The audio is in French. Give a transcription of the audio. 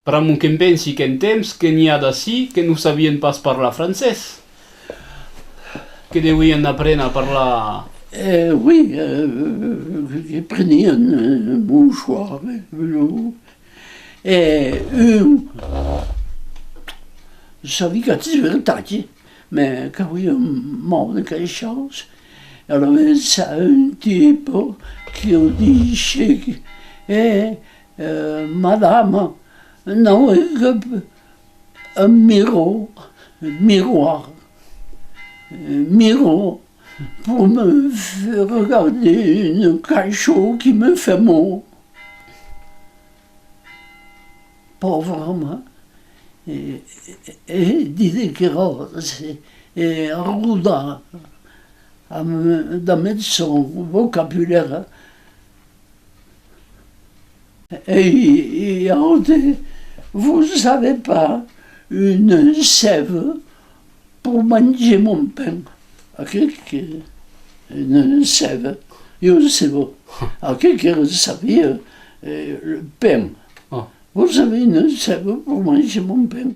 Però mon que em pensi que en temps que n'hi ha d'ací que no sabien pas parlar francès. Que deurien aprendre a parlar... Oui, j'ai pris un mouchoir et savais que tu veux tâcher, mais quand il y a mort de quelque chose, alors ça un type qui a dit madame, non, un miroir, pour me faire regarder une cachot qui me fait mot. Pauvre et disait que et Arruda de mettre son vocabulaire. Et vous ne savez pas, une sève pour manger mon pain. Une sève, je sais pas. Quelqu'un savait le pain. Vous savez, une sève pour manger mon pain.